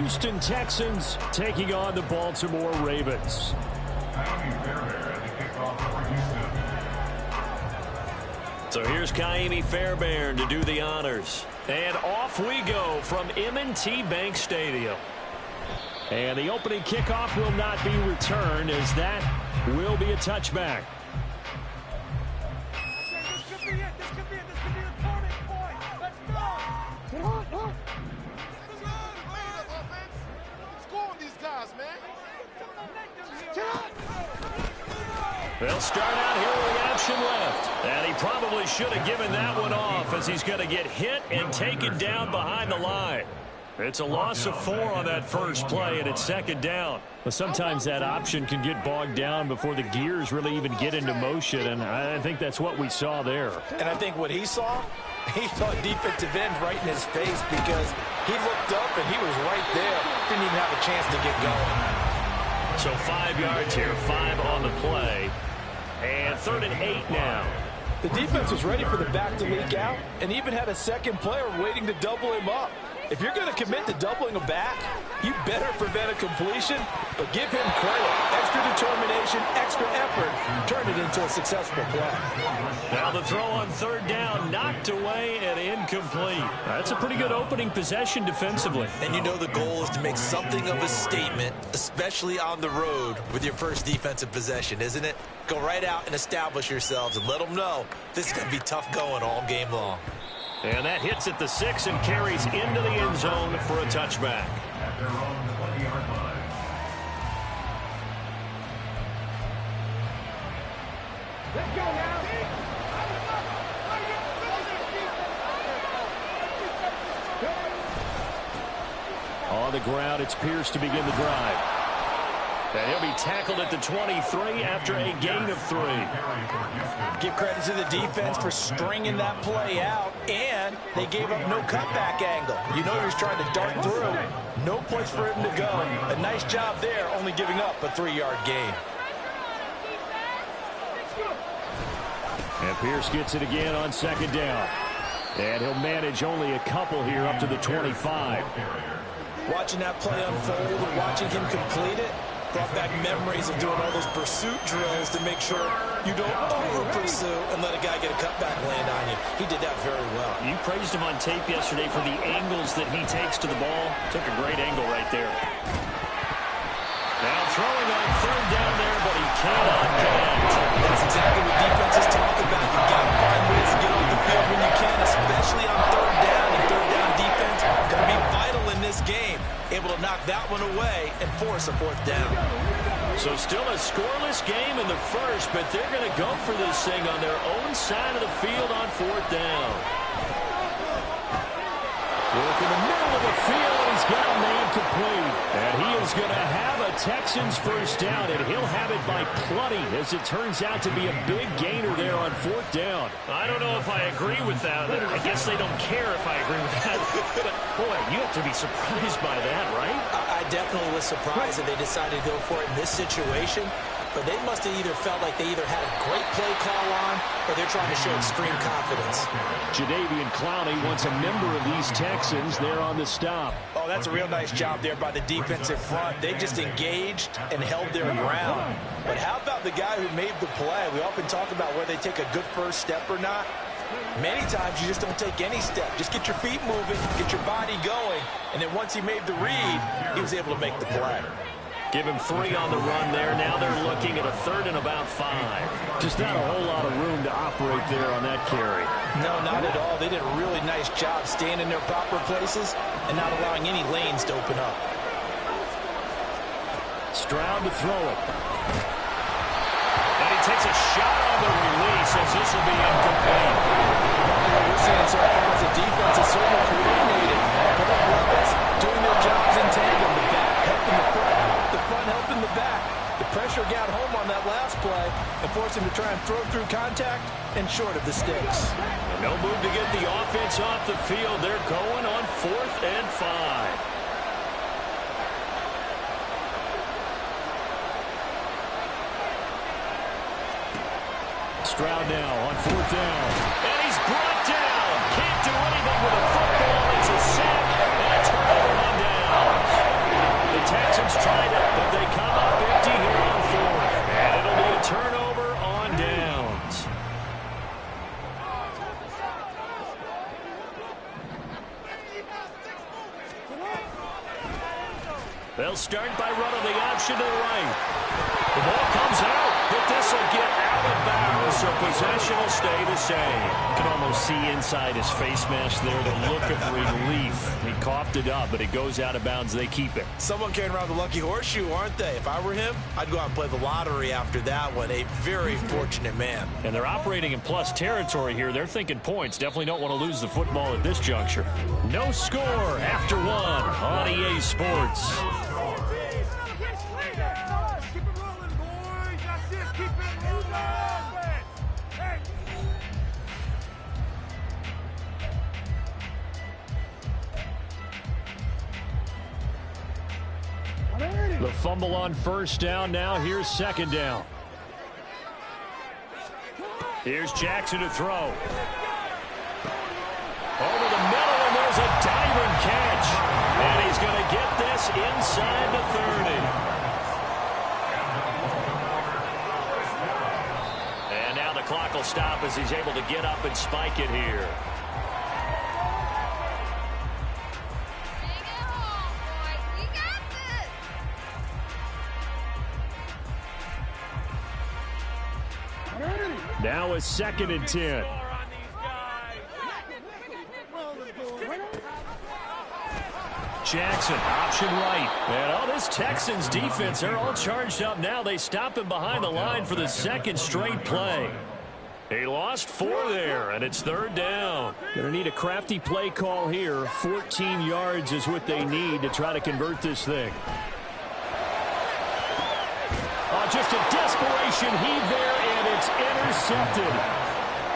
Houston Texans taking on the Baltimore Ravens. So here's Kaimi Fairbairn to do the honors. And off we go from M&T Bank Stadium. And the opening kickoff will not be returned, as that will be a touchback. This could be it. This could be the turning point. Let's go. Score on these guys, man. They'll start out here with the option left. And he probably should have given that one off, as he's going to get hit and taken down behind the line. It's a loss of 4 on that first play, and it's second down. But sometimes that option can get bogged down before the gears really even get into motion, and I think that's what we saw there. And I think what he saw defensive end right in his face, because he looked up and he was right there. Didn't even have a chance to get going. So 5 yards here, 5 on the play. And 3rd and 8 now. The defense was ready for the back to leak out and even had a second player waiting to double him up. If you're going to commit to doubling a back, you better prevent a completion, but give him credit. Extra determination, extra effort, turned it into a successful play. Now the throw on 3rd down, knocked away and incomplete. That's a pretty good opening possession defensively. And you know the goal is to make something of a statement, especially on the road with your first defensive possession, isn't it? Go right out and establish yourselves and let them know this is going to be tough going all game long. And that hits at the 6 and carries into the end zone for a touchback. Let's go now. On the ground, it's Pierce to begin the drive. And he'll be tackled at the 23 after a gain of 3. Give credit to the defense for stringing that play out, and they gave up no cutback angle. You know he was trying to dart through. No place for him to go. A nice job there, only giving up a 3-yard gain. And Pierce gets it again on 2nd down. And he'll manage only a couple here up to the 25. Watching that play unfold and watching him complete it brought back memories of doing all those pursuit drills to make sure you don't over-pursue and let a guy get a cutback land on you. He did that very well. You praised him on tape yesterday for the angles that he takes to the ball. Took a great angle right there. Now throwing on 3rd down there, but he cannot connect. That's exactly what defenses talk about. You got to find ways to get on the field when you can, especially on 3rd down. And 3rd down defense going to be vital in this game. Able to knock that one away and force a 4th down. So still a scoreless game in the first, but they're going to go for this thing on their own side of the field on 4th down. Work in the middle of the field, and he's got a man complete. And he is going to have a Texans first down, and he'll have it by plenty, as it turns out to be a big gainer there on 4th down. I don't know if I agree with that. I guess they don't care if I agree with that. But, boy, you have to be surprised by that, right? I definitely was surprised that they decided to go for it in this situation. But they must have either felt like they either had a great play call on or they're trying to show extreme confidence. Jadeveon Clowney wants a member of these Texans there on the stop. Oh, that's a real nice job there by the defensive front. They just engaged and held their ground. But how about the guy who made the play? We often talk about whether they take a good first step or not. Many times you just don't take any step. Just get your feet moving, get your body going, and then once he made the read, he was able to make the play. Give him 3 on the run there. Now they're looking at a 3rd and about 5. Just not a whole lot of room to operate there on that carry. No, not at all. They did a really nice job staying in their proper places and not allowing any lanes to open up. Stroud to throw it. And he takes a shot on the release, as this will be incomplete. We're seeing so far as the defense is certainly coordinated. Both levels doing their jobs in tandem. The back helping the front helping the back. The pressure got home on that last play and forced him to try and throw through contact and short of the sticks. No move to get the offense off the field. They're going on 4th and 5. Stroud now on 4th down. And he's brought down. Can't do anything with a football. It's a sack and a turnover on down. They'll start by running the option to the right. The ball comes out, but this will get out of bounds, so possession will stay the same. You can almost see inside his face mask there the look of relief. He coughed it up, but it goes out of bounds. They keep it. Someone carrying around the lucky horseshoe, aren't they? If I were him, I'd go out and play the lottery after that one. A very fortunate man. And they're operating in plus territory here. They're thinking points. Definitely don't want to lose the football at this juncture. No score after one on EA Sports. The fumble on first down. Now here's second down. Here's Jackson to throw. Over the middle, and there's a diving catch. And he's going to get this inside the 30. And now the clock will stop as he's able to get up and spike it here. Now a 2nd and 10. Jackson, option right. And this Texans defense, they're all charged up now. They stop him behind the line for the 2nd straight play. He lost 4 there, and it's 3rd down. Going to need a crafty play call here. 14 yards is what they need to try to convert this thing. Just a desperation heave there, and it's intercepted.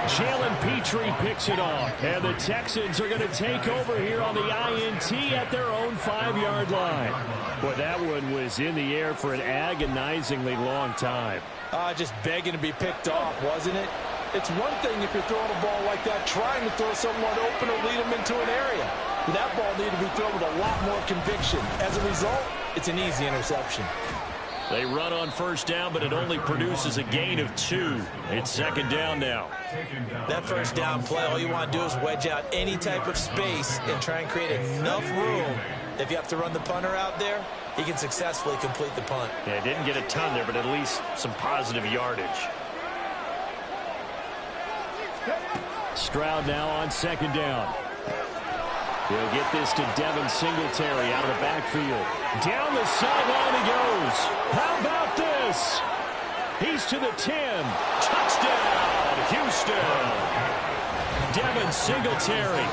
Jalen Petrie picks it off, and the Texans are going to take over here on the INT at their own 5-yard line. Boy, that one was in the air for an agonizingly long time. Just begging to be picked off, wasn't it? It's one thing if you're throwing a ball like that, trying to throw someone open or lead them into an area. But that ball needed to be thrown with a lot more conviction. As a result, it's an easy interception. They run on first down, but it only produces a gain of 2. It's 2nd down now. That first down play, all you want to do is wedge out any type of space and try and create enough room. If you have to run the punter out there, he can successfully complete the punt. Yeah, didn't get a ton there, but at least some positive yardage. Stroud now on 2nd down. He'll get this to Devin Singletary out of the backfield. Down the sideline he goes. How about this? He's to the 10. Touchdown, Houston. Devin Singletary,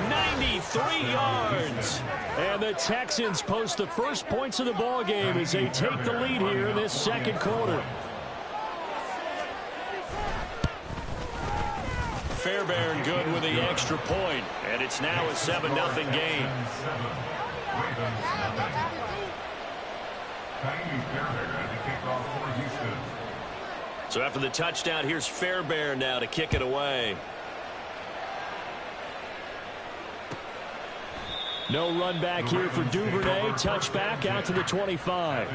93 yards. And the Texans post the first points of the ball game as they take the lead here in this 2nd quarter. Fairbairn good with the extra point, and it's now a 7-0 game. So after the touchdown, here's Fairbairn now to kick it away. No run back here for Duvernay. Touchback out to the 25.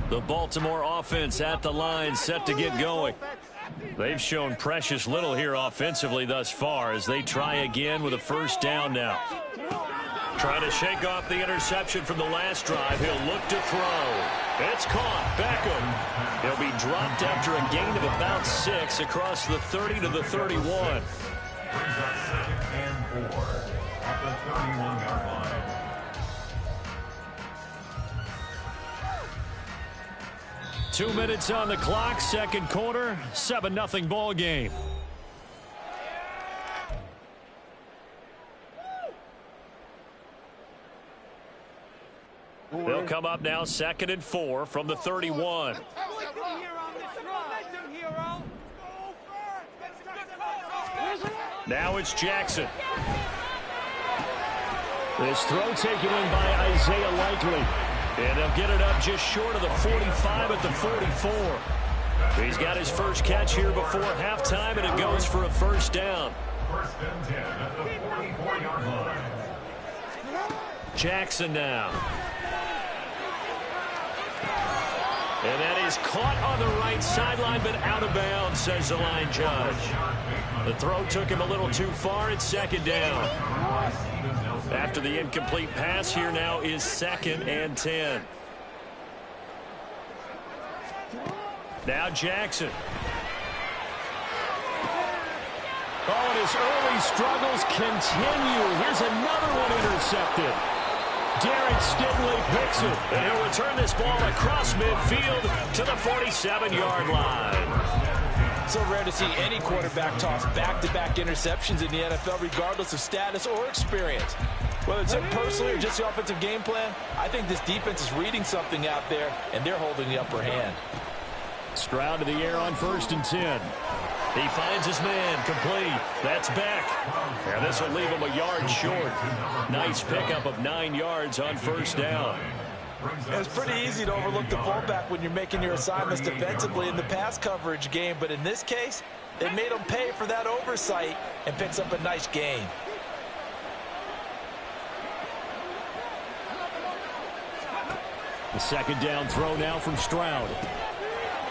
The Baltimore offense at the line, set to get going. They've shown precious little here offensively thus far as they try again with a first down now. Trying to shake off the interception from the last drive. He'll look to throw. It's caught. Beckham. He'll be dropped after a gain of about 6 across the 30 to the 31. Brings up 2nd and 4 at the 31-yard line. Two minutes on the clock, 2nd quarter, 7-0 ball game. They'll come up now 2nd and 4 from the 31. Now it's Jackson. This throw taken in by Isaiah Likely. And they'll get it up just short of the 45 at the 44. He's got his first catch here before halftime, and it goes for a first down. 1st and 10 at the 44-yard line. Jackson now. And that is caught on the right sideline, but out of bounds, says the line judge. The throw took him a little too far. It's second down. After the incomplete pass, here now is 2nd and 10. Now Jackson. Oh, and his early struggles continue. Here's another one intercepted. Derek Stingley picks it, and he'll return this ball across midfield to the 47-yard line. So rare to see any quarterback toss back-to-back interceptions in the NFL, regardless of status or experience. Whether it's personally or just the offensive game plan, I think this defense is reading something out there, and they're holding the upper hand. Stroud to the air on 1st and 10. He finds his man, complete. That's Beck. And this will leave him a yard short. Nice pickup of 9 yards on 1st down. It's pretty easy to overlook the fullback when you're making your assignments defensively in the pass coverage game, but in this case, they made him pay for that oversight and picks up a nice gain. The 2nd down throw now from Stroud.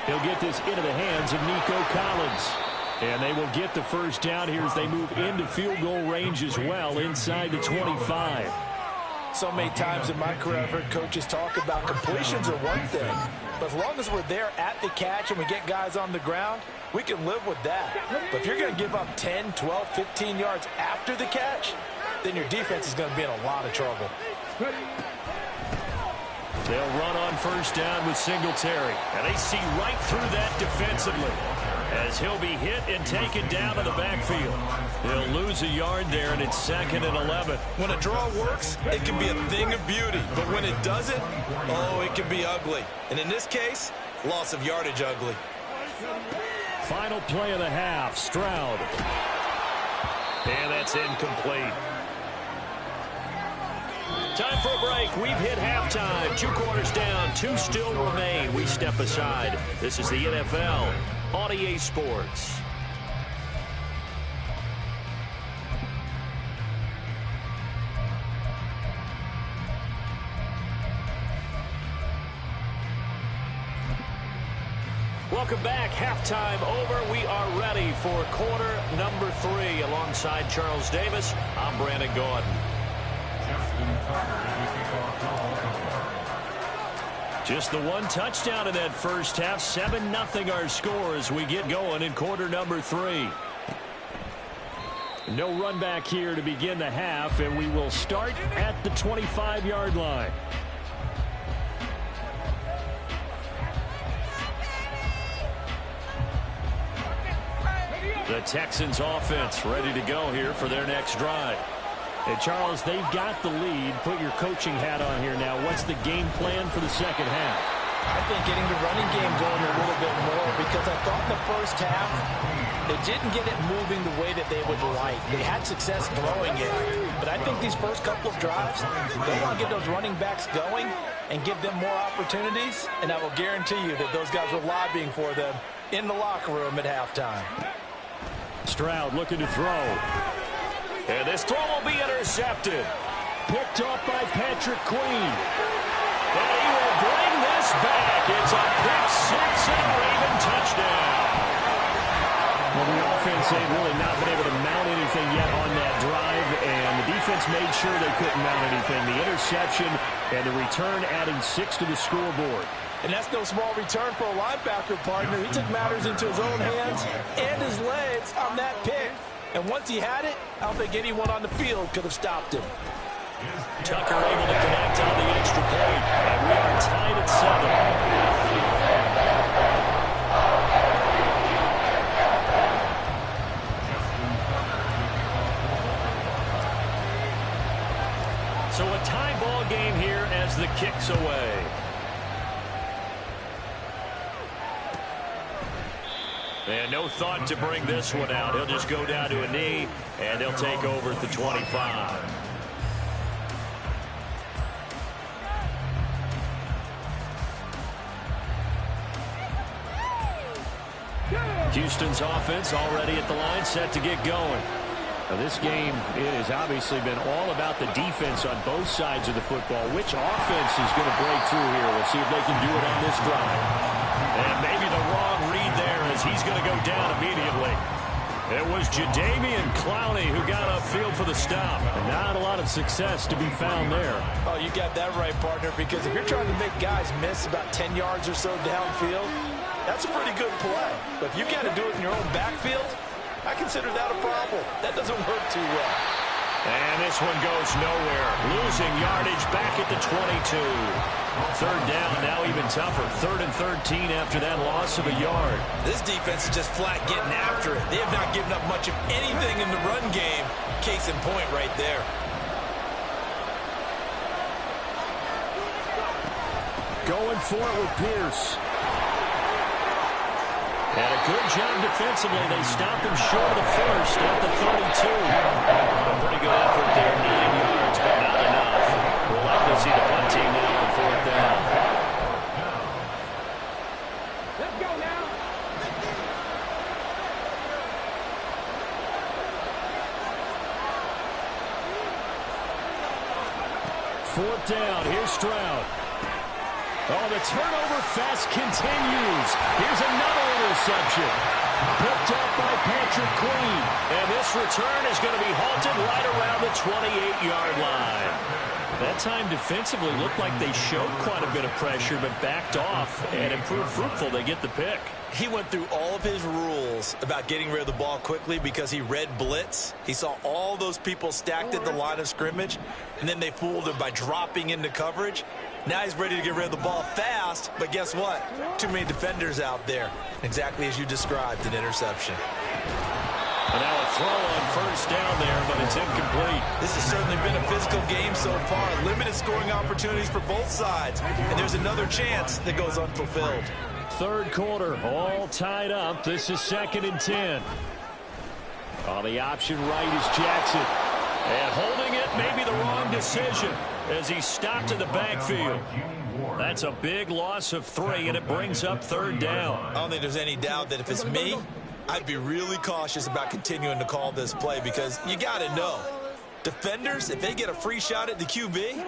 He'll get this into the hands of Nico Collins. And they will get the 1st down here as they move into field goal range as well inside the 25. So many times in my career I've heard coaches talk about completions are one thing, but as long as we're there at the catch and we get guys on the ground, we can live with that. But if you're going to give up 10, 12, 15 yards after the catch, then your defense is going to be in a lot of trouble. They'll run on 1st down with Singletary. And they see right through that defensively as he'll be hit and taken down to the backfield. He'll lose a yard there, and it's 2nd and 11. When a draw works, it can be a thing of beauty. But when it doesn't, oh, it can be ugly. And in this case, loss of yardage ugly. Final play of the half, Stroud. And that's incomplete. Time for a break. We've hit halftime. 2 quarters down. 2 still remain. We step aside. This is the NFL on EA Sports. Welcome back. Halftime over. We are ready for quarter number 3. Alongside Charles Davis, I'm Brandon Gordon. Just the 1 touchdown in that first half. 7-0 our score as we get going in quarter number 3. No run back here to begin the half, and we will start at the 25-yard line. The Texans offense ready to go here for their next drive. Hey, Charles, they've got the lead. Put your coaching hat on here now. What's the game plan for the second half? I think getting the running game going a little bit more, because I thought in the first half they didn't get it moving the way that they would like. They had success throwing it, but I think these first couple of drives, they want to get those running backs going and give them more opportunities, and I will guarantee you that those guys were lobbying for them in the locker room at halftime. Stroud looking to throw. And this throw will be intercepted. Picked off by Patrick Queen. And he will bring this back. It's a pick 6 and a Raven touchdown. Well, the offense ain't really not been able to mount anything yet on that drive, and the defense made sure they couldn't mount anything. The interception and the return adding 6 to the scoreboard. And that's no small return for a linebacker partner. He took matters into his own hands and his legs on that pick. And once he had it, I don't think anyone on the field could have stopped him. Tucker able to connect on the extra point, and we are tied at 7. So a tie ball game here as the kick's away. And no thought to bring this one out. He'll just go down to a knee, and they'll take over at the 25. Houston's offense already at the line, set to get going. Now, this game, it has obviously been all about the defense on both sides of the football. Which offense is going to break through here? We'll see if they can do it on this drive. And maybe the wrong read there as he's going to go down immediately. It was Jadeveon Clowney who got upfield for the stop. And not a lot of success to be found there. Oh, you got that right, partner, because if you're trying to make guys miss about 10 yards or so downfield, that's a pretty good play. But if you got to do it in your own backfield, I consider that a problem. That doesn't work too well. And this one goes nowhere. Losing yardage back at the 22. Third down, now even tougher. 3rd and 13 after that loss of a yard. This defense is just flat getting after it. They have not given up much of anything in the run game. Case in point right there. Going for it with Pierce. And a good job defensively. They stopped him short of the first at the 32. A pretty good effort there. 9 yards, but not enough. We'll likely see the punt team now on 4th down. Let's go now. 4th down. Here's Stroud. Oh, the turnover fest continues. Here's another interception. Picked up by Patrick Queen. And this return is going to be halted right around the 28-yard line. That time defensively looked like they showed quite a bit of pressure, but backed off and it proved fruitful. They get the pick. He went through all of his rules about getting rid of the ball quickly because he read blitz. He saw all those people stacked at the line of scrimmage, and then they fooled him by dropping into coverage. Now he's ready to get rid of the ball fast, but guess what? Too many defenders out there. Exactly as you described, an interception. And now a throw on 1st down there, but it's incomplete. This has certainly been a physical game so far. Limited scoring opportunities for both sides. And there's another chance that goes unfulfilled. 3rd quarter, all tied up. This is 2nd and 10. On the option right is Jackson. And holding it may be the wrong decision as he stopped in the backfield. That's a big loss of 3, and it brings up 3rd down. I don't think there's any doubt that if it's me, I'd be really cautious about continuing to call this play because you got to know, defenders, if they get a free shot at the QB,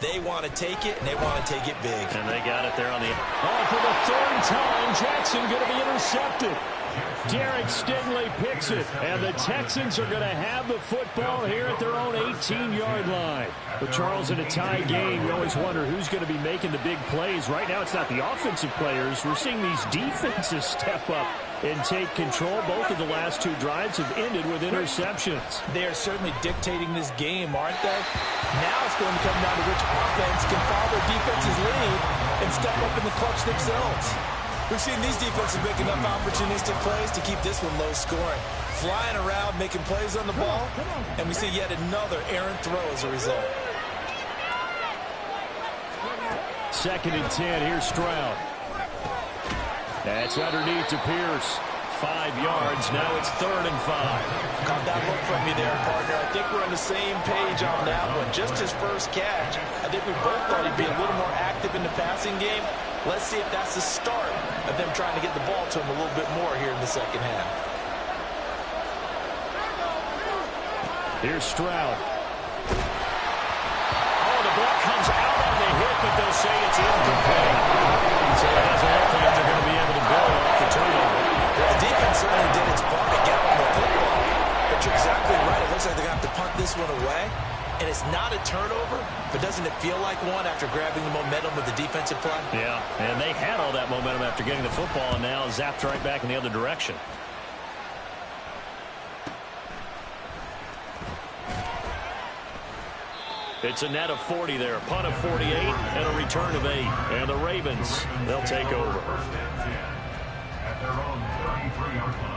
they want to take it, and they want to take it big. And they got it there on the... Oh, for the 3rd time, Jackson going to be intercepted. Derek Stingley picks it, and the Texans are going to have the football here at their own 18-yard line. But Charles, in a tie game, we always wonder who's going to be making the big plays. Right now, it's not the offensive players. We're seeing these defenses step up and take control. Both of the last 2 drives have ended with interceptions. They are certainly dictating this game, aren't they? Now it's going to come down to which offense can follow their defense's lead and step up in the clutch themselves. We've seen these defenses make enough opportunistic plays to keep this one low scoring. Flying around, making plays on the ball, and we see yet another errant throw as a result. 2nd and 10, here's Stroud. That's underneath to Pierce. 5 yards, now it's 3rd and 5. Caught that look from you there, partner. I think we're on the same page on that one. Just his first catch. I think we both thought he'd be a little more active in the passing game. Let's see if that's the start of them trying to get the ball to him a little bit more here in the second half. Here's Stroud. Oh, the ball comes out on the hit, but they'll say it's incomplete. So it doesn't look like they're going to be able to build off the turnover. The defense certainly did its part to get on the football. But you're exactly right. It looks like they're going to have to punt this one away. And it's not a turnover, but doesn't it feel like one after grabbing the momentum with the defensive play? Yeah, and they had all that momentum after getting the football, and now zapped right back in the other direction. It's a net of 40 there, a punt of 48, and a return of 8. And the Ravens, they'll take over. First and 10 at their own 33-yard line.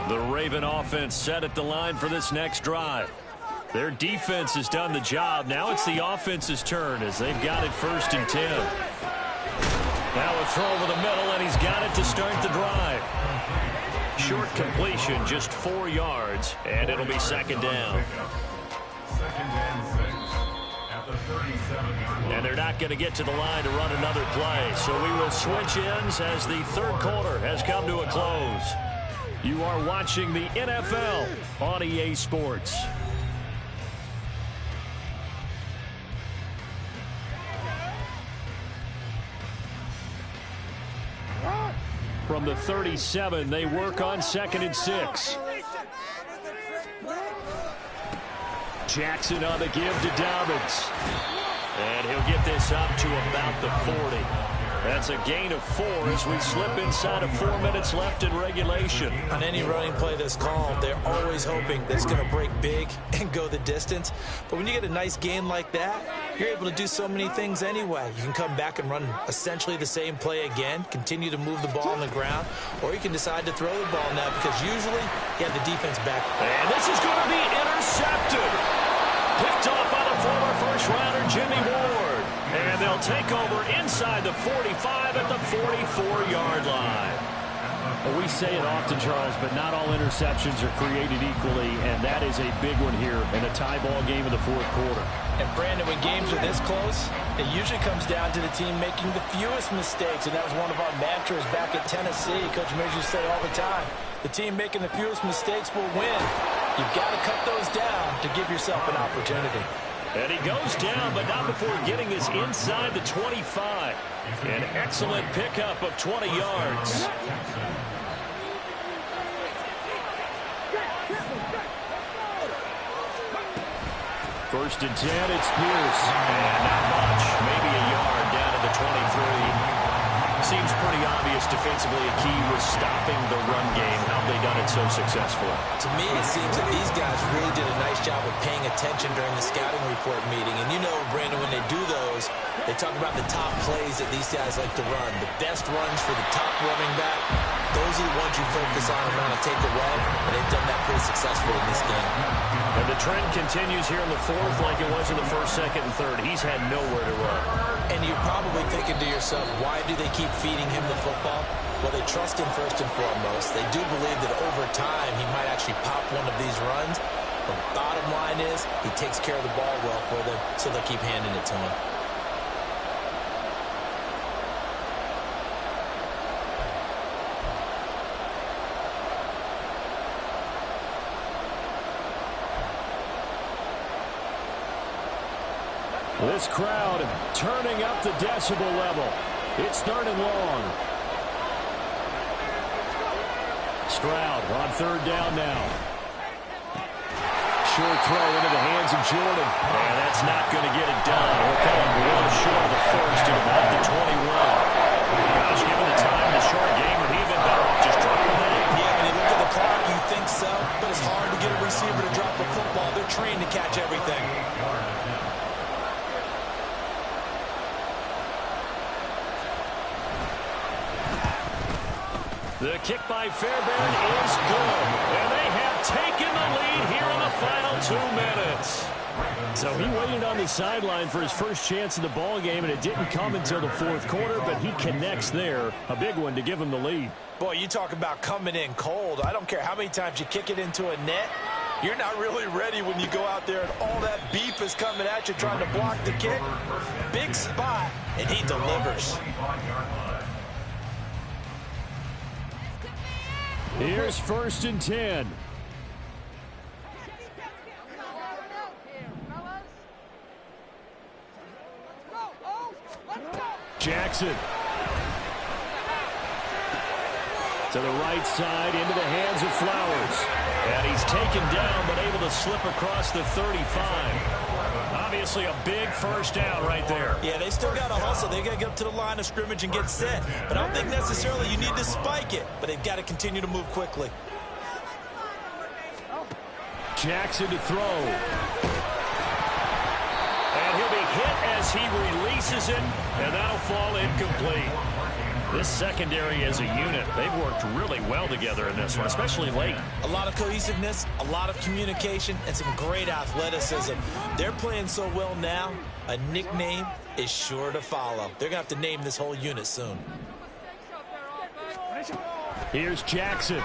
The Raven offense set at the line for this next drive. Their defense has done the job. Now it's the offense's turn as they've got it 1st and 10. Now a throw over the middle, and he's got it to start the drive. Short completion, just 4 yards, and it'll be 2nd down. 2nd and 7. 37-yard line. And they're not going to get to the line to run another play. So we will switch ends as the third quarter has come to a close. You are watching the NFL on EA Sports. From the 37, they work on 2nd and 6. Jackson on the give to Dobbins. And he'll get this up to about the 40. That's a gain of 4 as we slip inside of 4 minutes left in regulation. On any running play that's called, they're always hoping that it's going to break big and go the distance. But when you get a nice gain like that, you're able to do so many things anyway. You can come back and run essentially the same play again, continue to move the ball on the ground, or you can decide to throw the ball now because usually you have the defense back. And this is going to be intercepted. Picked off by the former first-rounder Jimmy Ward. And they'll take over inside the 45 at the 44-yard line. Well, we say it often, Charles, but not all interceptions are created equally, and that is a big one here in a tie ball game in the fourth quarter. And, Brandon, when games are this close, it usually comes down to the team making the fewest mistakes, and that was one of our mantras back at Tennessee. Coach Mears used to say all the time, the team making the fewest mistakes will win. You've got to cut those down to give yourself an opportunity. And he goes down, but not before getting us inside the 25. An excellent pickup of 20 yards. First and 10, it's Pierce. And not much, maybe a yard down to the 23. Seems pretty obvious defensively a key was stopping the run game. How have they done it so successfully? To me, it seems that these guys really did a nice job of paying attention during the scouting report meeting. And you know, Brandon, when they do those, they talk about the top plays that these guys like to run. The best runs for the top running back. Those are the ones you focus on and want to take away. And they've done that pretty successfully in this game. And the trend continues here in the fourth like it was in the first, second, and third. He's had nowhere to run. And you're probably thinking to yourself, why do they keep feeding him the football? Well, they trust him first and foremost. They do believe that over time he might actually pop one of these runs. The bottom line is he takes care of the ball well for them, so they'll keep handing it to him. This crowd turning up the decibel level. It's third and long. Stroud on third down now. Short throw into the hands of Jordan. And that's not going to get it done. He'll come up well short of the first at about the 21. Gosh, given the time in the short game, would he have been better off just dropping that? Yeah, when you look at the clock, you think so. But it's hard to get a receiver to drop a football. They're trained to catch everything. The kick by Fairbairn is good. And they have taken the lead here in the final 2 minutes. So he waited on the sideline for his first chance in the ball game, and it didn't come until the fourth quarter, but he connects there. A big one to give him the lead. Boy, you talk about coming in cold. I don't care how many times you kick it into a net. You're not really ready when you go out there and all that beef is coming at you trying to block the kick. Big spot, and he delivers. Here's first and 10. Jackson. To the right side, into the hands of Flowers. And he's taken down, but able to slip across the 35. Obviously a big first down right there. Yeah, they still got to hustle. They got to get up to the line of scrimmage and get set. But I don't think necessarily you need to spike it. But they've got to continue to move quickly. Jackson to throw. And he'll be hit as he releases it. And that'll fall incomplete. This secondary as a unit, they've worked really well together in this one, especially late. A lot of cohesiveness, a lot of communication, and some great athleticism. They're playing so well now, a nickname is sure to follow. They're going to have to name this whole unit soon. Here's Jackson.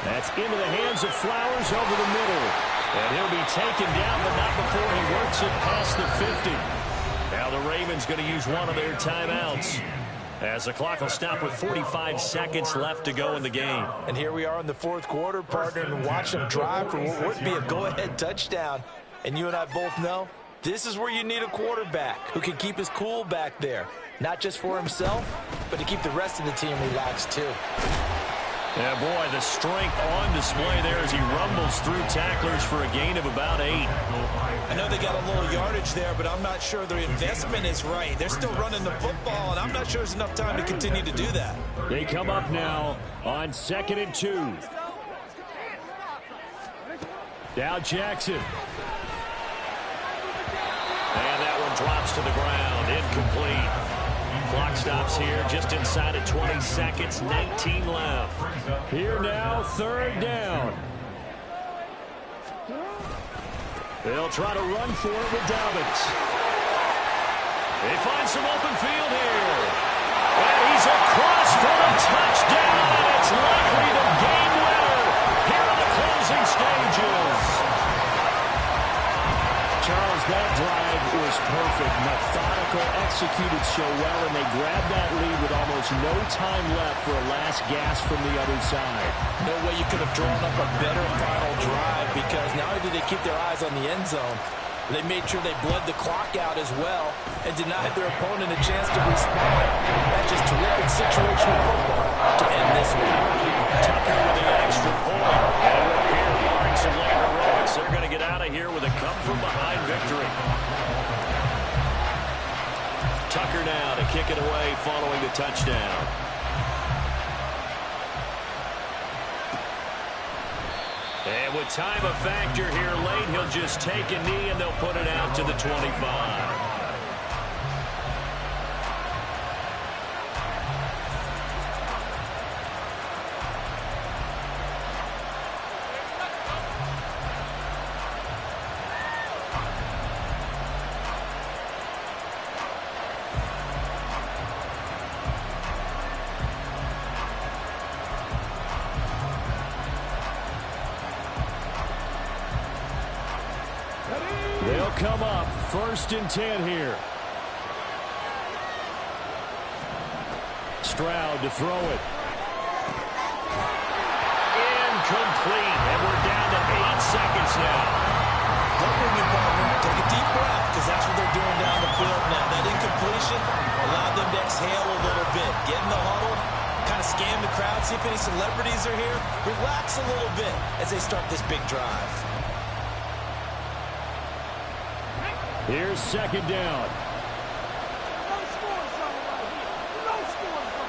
That's into the hands of Flowers over the middle. And he'll be taken down, but not before he works it past the 50. Now the Ravens going to use one of their timeouts, as the clock will stop with 45 seconds left to go in the game. And here we are in the fourth quarter, partner, and watch them drive for what would be a go-ahead touchdown. And you and I both know this is where you need a quarterback who can keep his cool back there. Not just for himself, but to keep the rest of the team relaxed too. Yeah, boy, the strength on display there as he rumbles through tacklers for a gain of about 8. I know they got a little yardage there, but I'm not sure their investment is right. They're still running the football, and I'm not sure there's enough time to continue to do that. They come up now on 2nd and 2. Now Jackson. And that one drops to the ground, incomplete. Clock stops here just inside of 20 seconds, 19 left. Here now, 3rd down. They'll try to run for it with Dobbins. They find some open field here. And he's across for a touchdown, and it's likely the game winner here in the closing stages. Charles, that drive was perfect. Methodical, executed so well, and they grabbed that lead with almost no time left for a last gasp from the other side. No way you could have drawn up a better final drive, because not only did they keep their eyes on the end zone, they made sure they bled the clock out as well and denied their opponent a chance to respond. That's just terrific situational football to end this one. Tucker with an extra point. And a repair barring some late heroics. They're going to get out of here with a come-from-behind victory. Tucker now to kick it away following the touchdown. And with time a factor here late, he'll just take a knee and they'll put it out to the 25. They'll come up 1st and 10 here. Stroud to throw it. Incomplete. And we're down to 8 seconds now. Hoping you, partner, take a deep breath, because that's what they're doing down the field now. That incompletion allowed them to exhale a little bit. Get in the huddle, kind of scan the crowd, see if any celebrities are here. Relax a little bit as they start this big drive. Here's 2nd down. No score zone right here. No score zone.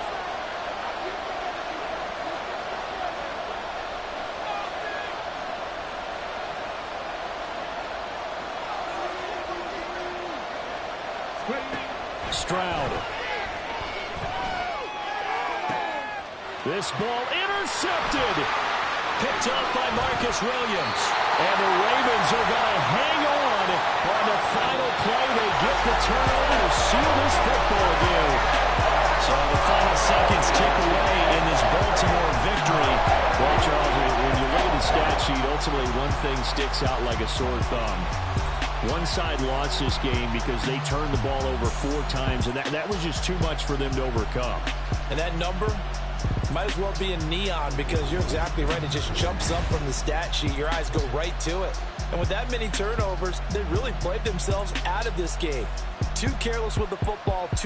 Stroud. This ball intercepted. Picked up by Marcus Williams. And the Ravens are going to hang on the final play. They get the turnover to seal this football game. So the final seconds tick away in this Baltimore victory. Well, Charles, when you look at the stat sheet, ultimately one thing sticks out like a sore thumb. One side lost this game because they turned the ball over 4 times, and that was just too much for them to overcome. And that number might as well be in neon, because you're exactly right. It just jumps up from the stat sheet. Your eyes go right to it. And with that many turnovers, they really played themselves out of this game. Too careless with the football.